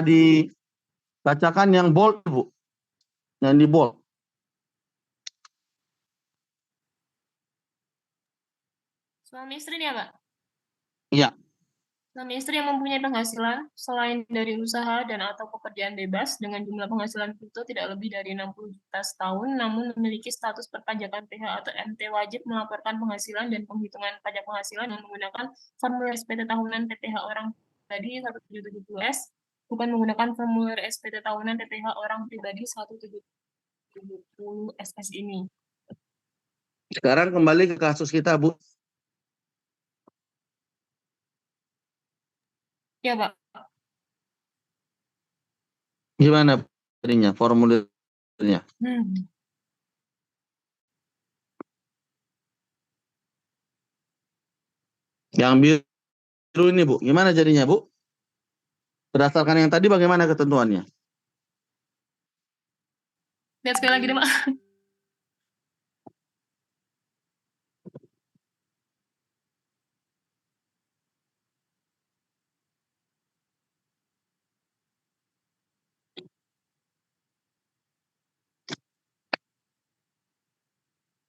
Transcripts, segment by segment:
dibacakan yang bold, Bu. Yang di bold. Suami istri nih ya, Pak? Iya. Suami istri yang mempunyai penghasilan selain dari usaha dan atau pekerjaan bebas dengan jumlah penghasilan bruto tidak lebih dari 60 juta setahun, namun memiliki status perpajakan PH atau MT wajib melaporkan penghasilan dan penghitungan pajak penghasilan dengan menggunakan formulir SPT tahunan PPh orang pribadi 1770S, bukan menggunakan formulir SPT tahunan PPh orang pribadi 1770SS ini. Sekarang kembali ke kasus kita, Bu. Ya, Pak. Gimana ininya, formulirnya? Yang biru ini, Bu. Gimana jadinya, Bu? Berdasarkan yang tadi bagaimana ketentuannya? Lihat sekali lagi deh, Pak.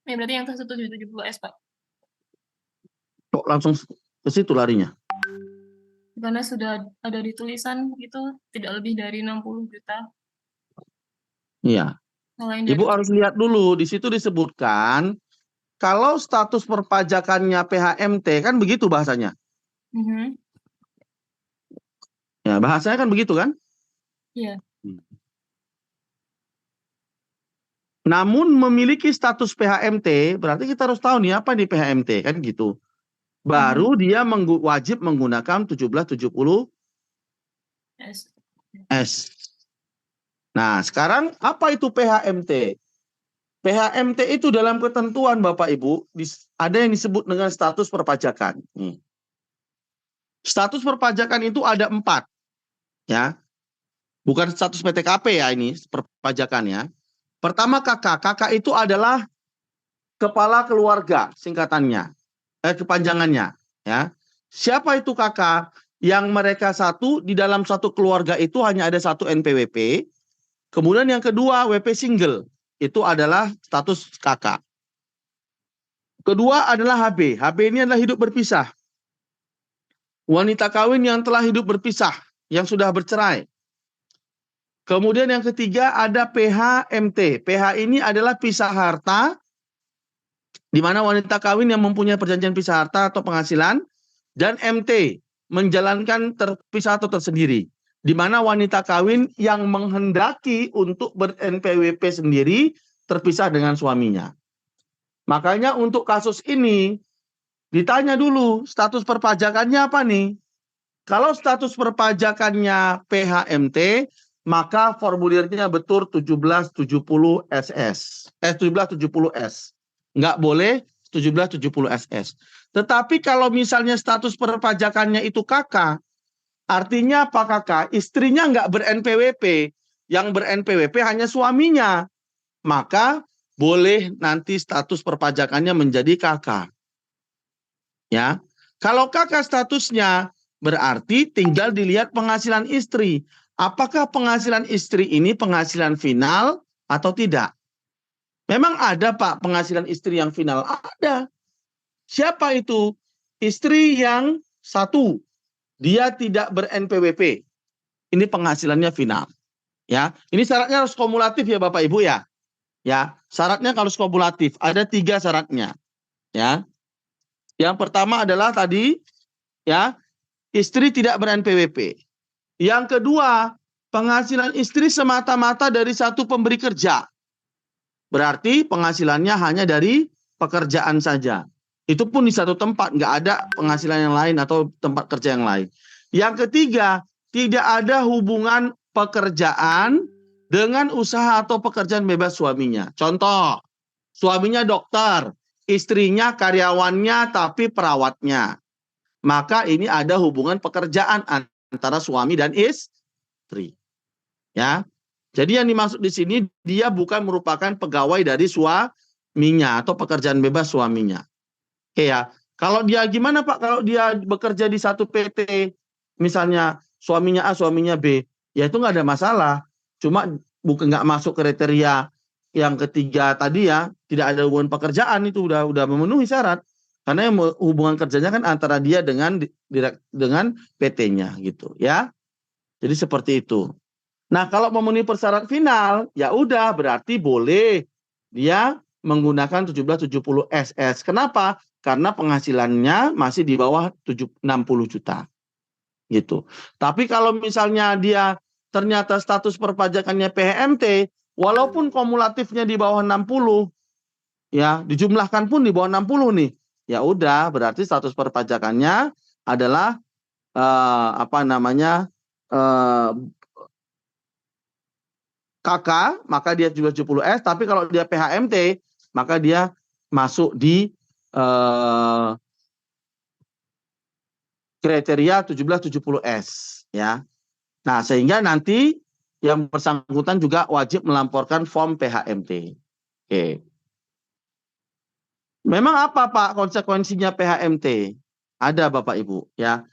Ya, berarti yang 1770S, Pak. Kok langsung ke situ larinya? Karena sudah ada di tulisan itu tidak lebih dari 60 juta. Iya. Ibu harus lihat dulu, di situ disebutkan kalau status perpajakannya PHMT kan begitu bahasanya. Ya, bahasanya kan begitu kan? Iya. Namun memiliki status PHMT, berarti kita harus tahu nih apa nih PHMT kan gitu. Baru dia wajib menggunakan 1770 S. Nah, sekarang apa itu PHMT? PHMT itu dalam ketentuan Bapak Ibu ada yang disebut dengan status perpajakan. Status perpajakan itu ada 4, ya. Bukan status PTKP ya ini perpajakannya. Pertama KK. KK itu adalah kepala keluarga singkatannya, kepanjangannya, ya. Siapa itu KK? Yang mereka satu di dalam satu keluarga itu hanya ada satu NPWP. Kemudian yang kedua WP single, itu adalah status KK. Kedua adalah HB. HB ini adalah hidup berpisah. Wanita kawin yang telah hidup berpisah, yang sudah bercerai. Kemudian yang ketiga ada PHMT. PH ini adalah pisah harta, di mana wanita kawin yang mempunyai perjanjian pisah harta atau penghasilan, dan MT, menjalankan terpisah atau tersendiri, di mana wanita kawin yang menghendaki untuk ber-NPWP sendiri terpisah dengan suaminya. Makanya untuk kasus ini ditanya dulu status perpajakannya apa nih? Kalau status perpajakannya PHMT, maka formulirnya betul 1770 SS. 1770 S. Nggak boleh 1770 SS. Tetapi kalau misalnya status perpajakannya itu KK, artinya apa KK? Istrinya nggak ber-NPWP. Yang ber-NPWP hanya suaminya. Maka boleh nanti status perpajakannya menjadi KK. Ya. Kalau KK statusnya berarti tinggal dilihat penghasilan istri. Apakah penghasilan istri ini penghasilan final atau tidak? Memang ada Pak penghasilan istri yang final. Ada. Siapa itu? Istri yang satu. Dia tidak ber-NPWP. Ini penghasilannya final. Ya, ini syaratnya harus kumulatif ya Bapak Ibu ya. Ya, syaratnya harus kumulatif. Ada 3 syaratnya. Ya. Yang pertama adalah tadi ya, istri tidak ber-NPWP. Yang kedua, penghasilan istri semata-mata dari satu pemberi kerja. Berarti penghasilannya hanya dari pekerjaan saja. Itu pun di satu tempat, nggak ada penghasilan yang lain atau tempat kerja yang lain. Yang ketiga, tidak ada hubungan pekerjaan dengan usaha atau pekerjaan bebas suaminya. Contoh, suaminya dokter, istrinya karyawannya tapi perawatnya. Maka ini ada hubungan pekerjaan antara suami dan istri. Ya. Jadi yang dimaksud di sini dia bukan merupakan pegawai dari suaminya atau pekerjaan bebas suaminya. Oke ya. Kalau dia gimana Pak? Kalau dia bekerja di satu PT, misalnya suaminya A, suaminya B, ya itu nggak ada masalah. Cuma bukan nggak masuk kriteria yang ketiga tadi ya, tidak ada hubungan pekerjaan, itu udah memenuhi syarat. Karena yang hubungan kerjanya kan antara dia dengan PT-nya gitu ya. Jadi seperti itu. Nah, kalau memenuhi persyarat final, ya udah berarti boleh dia menggunakan 1770 SS. Kenapa? Karena penghasilannya masih di bawah 60 juta. Gitu. Tapi kalau misalnya dia ternyata status perpajakannya PHMT, walaupun kumulatifnya di bawah 60, ya, dijumlahkan pun di bawah 60 nih. Ya udah, berarti status perpajakannya adalah KK, maka dia juga 70S, tapi kalau dia PHMT, maka dia masuk di kriteria 1770S ya. Nah, sehingga nanti yang bersangkutan juga wajib melaporkan form PHMT. Oke. Memang apa Pak konsekuensinya PHMT? Ada Bapak Ibu ya.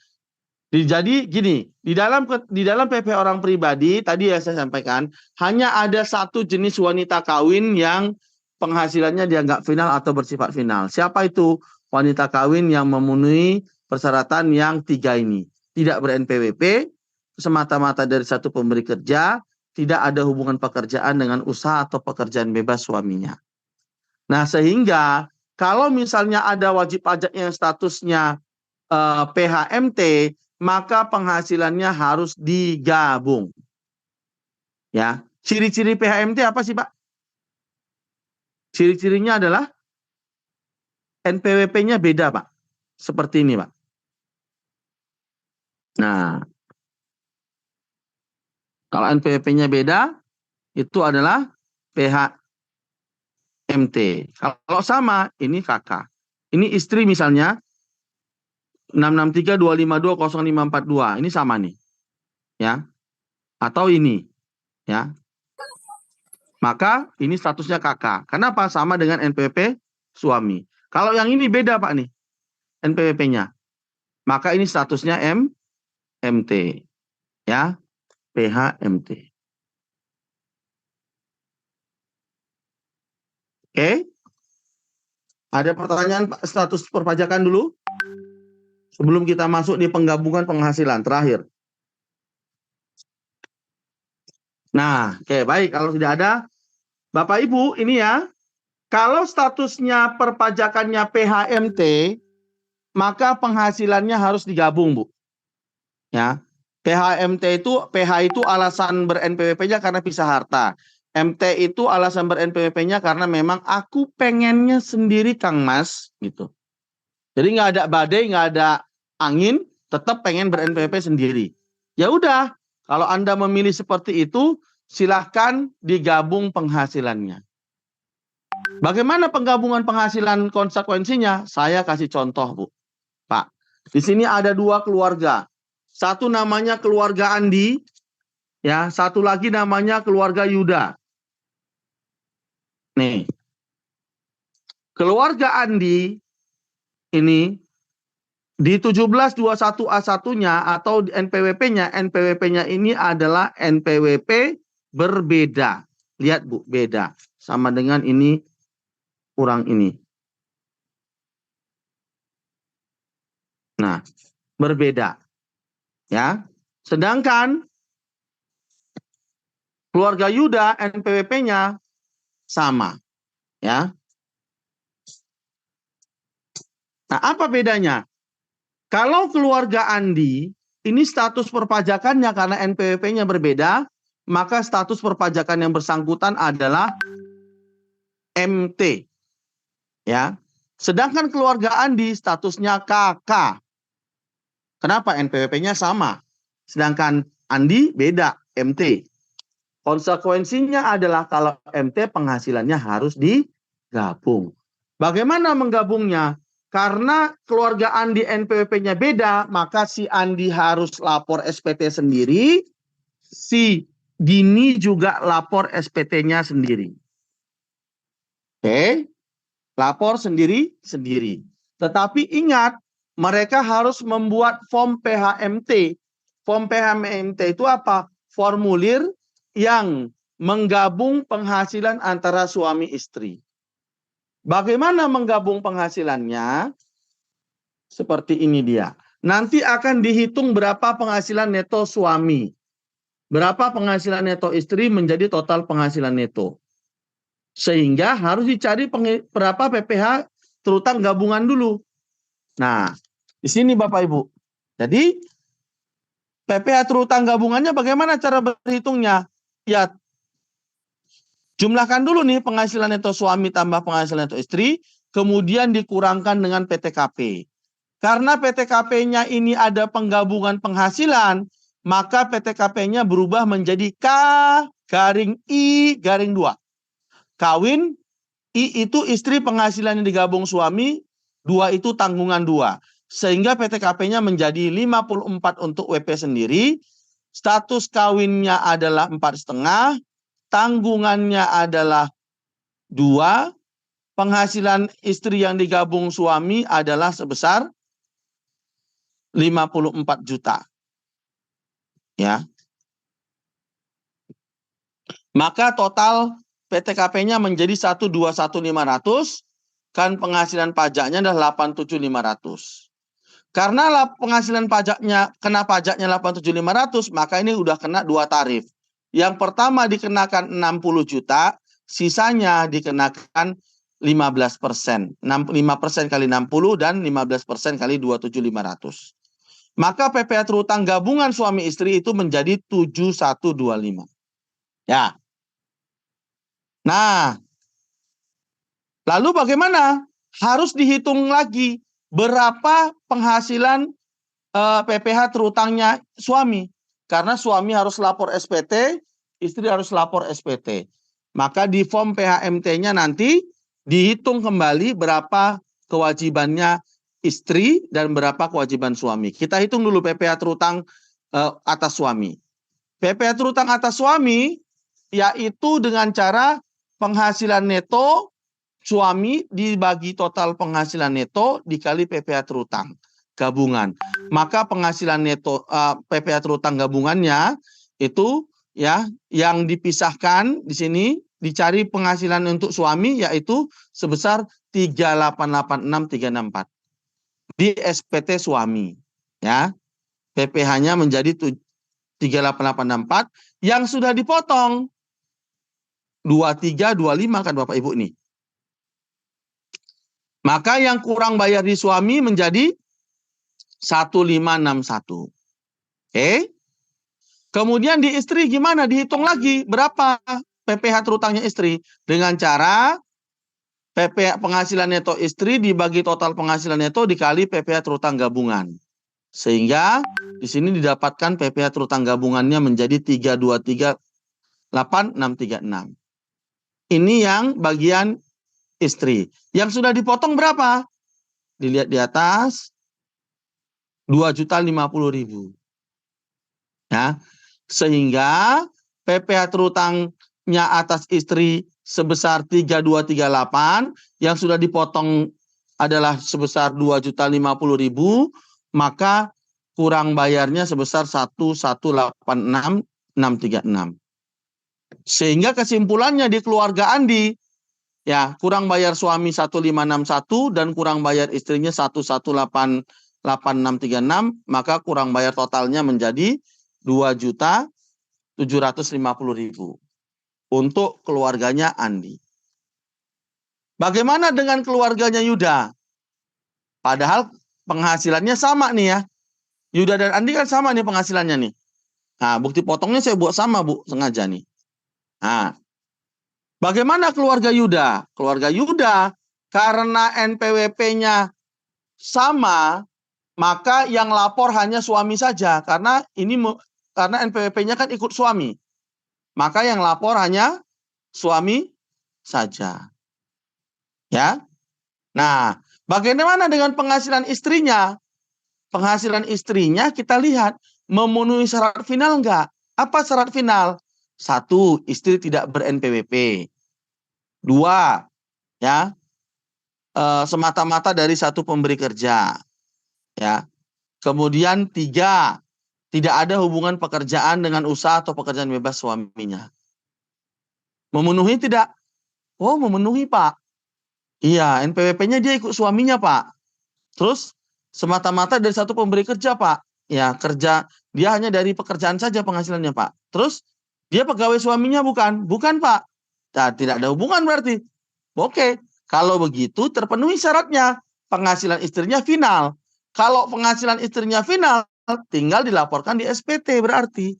Jadi gini, di dalam PP orang pribadi tadi ya saya sampaikan, hanya ada satu jenis wanita kawin yang penghasilannya dianggap final atau bersifat final. Siapa itu? Wanita kawin yang memenuhi persyaratan yang 3 ini. Tidak ber-NPWP, semata-mata dari satu pemberi kerja, tidak ada hubungan pekerjaan dengan usaha atau pekerjaan bebas suaminya. Nah, sehingga kalau misalnya ada wajib pajak yang statusnya PHMT, maka penghasilannya harus digabung. Ya, ciri-ciri PHMT apa sih, Pak? Ciri-cirinya adalah NPWP-nya beda, Pak. Seperti ini, Pak. Nah, kalau NPWP-nya beda, itu adalah PHMT. Kalau sama, ini kakak. Ini istri misalnya, 66325200542. Ini sama nih. Ya. Atau ini. Ya. Maka ini statusnya kakak. Kenapa? Sama dengan NPWP suami. Kalau yang ini beda Pak nih, NPWP-nya. Maka ini statusnya MT. Ya, PHMT. Oke. Ada pertanyaan Pak, status perpajakan dulu? Sebelum kita masuk di penggabungan penghasilan terakhir. Nah, oke, baik. Kalau tidak ada, Bapak Ibu, ini ya. Kalau statusnya perpajakannya PHMT, maka penghasilannya harus digabung, Bu. Ya. PHMT itu, PH itu alasan ber-NPWP-nya karena pisah harta. MT itu alasan ber-NPWP-nya karena memang aku pengennya sendiri Kang Mas, gitu. Jadi nggak ada badai, nggak ada angin, tetap pengen ber-NPWP sendiri. Ya udah, kalau Anda memilih seperti itu, silahkan digabung penghasilannya. Bagaimana penggabungan penghasilan konsekuensinya? Saya kasih contoh, Bu. Pak, di sini ada 2 keluarga. Satu namanya keluarga Andi, ya, satu lagi namanya keluarga Yuda. Nih, keluarga Andi ini di 1721A1-nya atau NPWP-nya, NPWP-nya ini adalah NPWP berbeda. Lihat Bu, beda. Sama dengan ini kurang ini. Nah, berbeda. Ya. Sedangkan keluarga Yuda NPWP-nya sama. Ya. Nah, apa bedanya? Kalau keluarga Andi, ini status perpajakannya karena NPWP-nya berbeda, maka status perpajakan yang bersangkutan adalah MT. Ya. Sedangkan keluarga Andi statusnya KK. Kenapa? NPWP-nya sama. Sedangkan Andi beda, MT. Konsekuensinya adalah kalau MT penghasilannya harus digabung. Bagaimana menggabungnya? Karena keluarga Andi NPWP-nya beda, maka si Andi harus lapor SPT sendiri, si Dini juga lapor SPT-nya sendiri. Oke, lapor sendiri-sendiri. Tetapi ingat, mereka harus membuat form PHMT. Form PHMT itu apa? formulir yang menggabung penghasilan antara suami istri. Bagaimana menggabung penghasilannya? Seperti ini dia. Nanti akan dihitung berapa penghasilan neto suami. Berapa penghasilan neto istri menjadi total penghasilan neto. Sehingga harus dicari berapa PPh terutang gabungan dulu. Nah, di sini Bapak Ibu. Jadi, PPh terutang gabungannya bagaimana cara berhitungnya? Ya, jumlahkan dulu nih penghasilan neto suami tambah penghasilan neto istri, kemudian dikurangkan dengan PTKP. Karena PTKP-nya ini ada penggabungan penghasilan, maka PTKP-nya berubah menjadi K garing I garing 2. Kawin, I itu istri penghasilan yang digabung suami, 2 itu tanggungan 2. Sehingga PTKP-nya menjadi 54 untuk WP sendiri, status kawinnya adalah 4,5, tanggungannya adalah 2, penghasilan istri yang digabung suami adalah sebesar 54 juta. Ya. Maka total PTKP-nya menjadi 121.500, kan penghasilan pajaknya adalah 87.500. Karena penghasilan pajaknya kena pajaknya 87.500, maka ini udah kena 2 tarif. Yang pertama dikenakan 60 juta, sisanya dikenakan 15%. 5% kali 60 dan 15% kali 27.500. Maka PPh terutang gabungan suami istri itu menjadi 7125. Ya. Nah, lalu bagaimana? Harus dihitung lagi berapa penghasilan PPh terutangnya suami. Karena suami harus lapor SPT, istri harus lapor SPT. Maka di form PHMT-nya nanti dihitung kembali berapa kewajibannya istri dan berapa kewajiban suami. Kita hitung dulu PPh terutang atas suami. PPh terutang atas suami yaitu dengan cara penghasilan neto suami dibagi total penghasilan neto dikali PPh terutang gabungan. Maka penghasilan neto PPh terutang gabungannya itu ya yang dipisahkan di sini dicari penghasilan untuk suami yaitu sebesar 3886364 di SPT suami ya. PPh-nya menjadi 38864 yang sudah dipotong 2325 kan Bapak Ibu nih. Maka yang kurang bayar di suami menjadi 1561. Oke. Kemudian di istri gimana? Dihitung lagi berapa PPh terutangnya istri dengan cara PPh penghasilan neto istri dibagi total penghasilan neto dikali PPh terutang gabungan. Sehingga di sini didapatkan PPh terutang gabungannya menjadi 3238636. Ini yang bagian istri. Yang sudah dipotong berapa? Dilihat di atas 2.050.000. Ya. Sehingga PPh terutangnya atas istri sebesar 3238 yang sudah dipotong adalah sebesar 2.050.000, maka kurang bayarnya sebesar 1186636. Sehingga kesimpulannya di keluarga Andi ya kurang bayar suami 1561 dan kurang bayar istrinya 1188636, maka kurang bayar totalnya menjadi 2.750.000 untuk keluarganya Andi. Bagaimana dengan keluarganya Yuda? Padahal penghasilannya sama nih ya. Yuda dan Andi kan sama nih penghasilannya nih. Nah, bukti potongnya saya buat sama Bu, sengaja nih. Nah, bagaimana keluarga Yuda? Keluarga Yuda karena NPWP-nya sama, maka yang lapor hanya suami saja karena NPWP-nya kan ikut suami. Maka yang lapor hanya suami saja. Ya. Nah, bagaimana dengan penghasilan istrinya? Penghasilan istrinya kita lihat memenuhi syarat final enggak? Apa syarat final? 1, istri tidak ber-NPWP. 2, ya, semata-mata dari satu pemberi kerja. Ya. Kemudian 3, tidak ada hubungan pekerjaan dengan usaha atau pekerjaan bebas suaminya. Memenuhi tidak? Oh, memenuhi, Pak. Iya, NPWP-nya dia ikut suaminya, Pak. Terus semata-mata dari satu pemberi kerja, Pak. Ya, kerja dia hanya dari pekerjaan saja penghasilannya, Pak. Terus dia pegawai suaminya bukan? Bukan, Pak. Nah, tidak ada hubungan berarti. Oke, kalau begitu terpenuhi syaratnya. Penghasilan istrinya final. Kalau penghasilan istrinya final, tinggal dilaporkan di SPT berarti.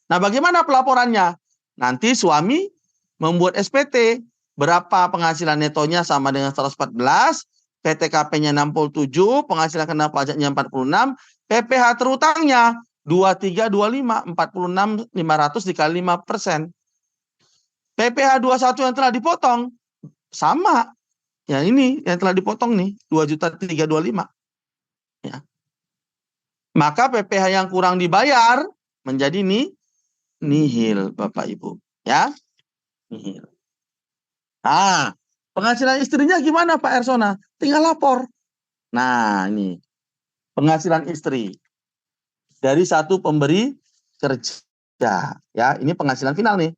Nah, bagaimana pelaporannya? Nanti suami membuat SPT. Berapa penghasilan netonya sama dengan 114, PTKP-nya 67, penghasilan kena pajaknya 46, PPH terutangnya 2325, 46.500 dikali 5%. PPH 21 yang telah dipotong sama. Ya ini yang telah dipotong nih 2.325. Ya. Maka PPH yang kurang dibayar menjadi nihil, Bapak Ibu, ya. Nihil. Nah, penghasilan istrinya gimana, Pak Ersona? Tinggal lapor. Nah, ini penghasilan istri dari satu pemberi kerja, ya. Ini penghasilan final nih.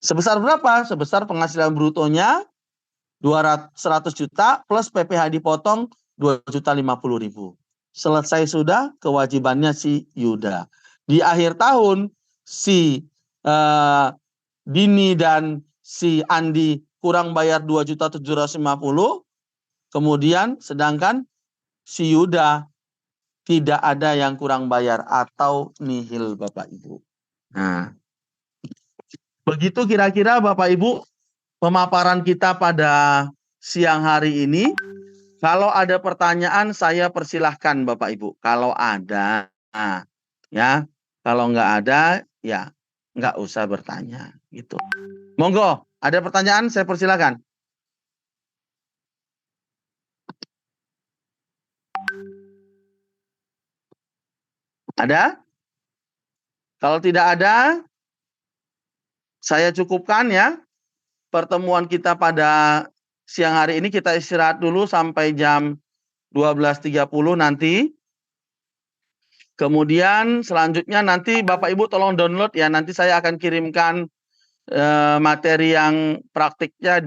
Sebesar berapa? Sebesar penghasilan brutonya 100 juta plus PPH dipotong 2.050.000. Selesai sudah kewajibannya si Yuda. Di akhir tahun si Dini dan si Andi kurang bayar 2.750.000, kemudian sedangkan si Yuda tidak ada yang kurang bayar atau nihil, Bapak Ibu. Nah, begitu kira-kira Bapak Ibu pemaparan kita pada siang hari ini. Kalau ada pertanyaan saya persilahkan Bapak Ibu. Kalau ada, ya. Kalau nggak ada, ya nggak usah bertanya gitu. Monggo, ada pertanyaan saya persilahkan. Ada? Kalau tidak ada, saya cukupkan ya. Pertemuan kita pada siang hari ini kita istirahat dulu sampai jam 12.30 nanti. Kemudian selanjutnya nanti Bapak Ibu tolong download ya. Nanti saya akan kirimkan materi yang praktiknya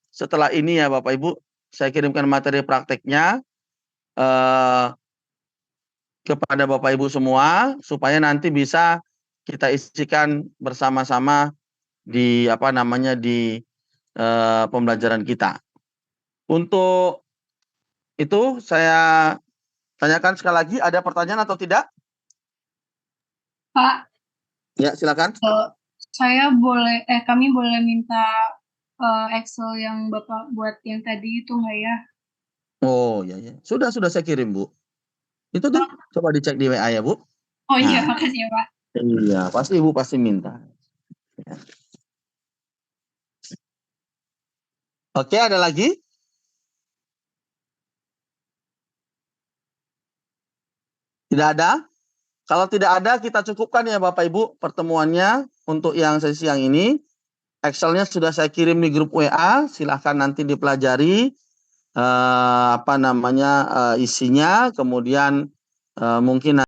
setelah ini ya Bapak Ibu. Saya kirimkan materi praktiknya kepada Bapak Ibu semua supaya nanti bisa kita isikan bersama-sama di pembelajaran kita. Untuk itu saya tanyakan sekali lagi, ada pertanyaan atau tidak? Pak, Ya, silakan. kami boleh minta Excel yang Bapak buat yang tadi itu nggak ya? Oh, ya. Sudah saya kirim, Bu. Itu tuh, coba dicek di WA ya, Bu. Oh iya, makasih ya, Pak. Iya, pasti Ibu pasti minta. Ya. Oke, ada lagi? Tidak ada? Kalau tidak ada, kita cukupkan ya Bapak Ibu pertemuannya untuk yang sesi yang ini. Excelnya sudah saya kirim di grup WA, silahkan nanti dipelajari isinya, kemudian mungkin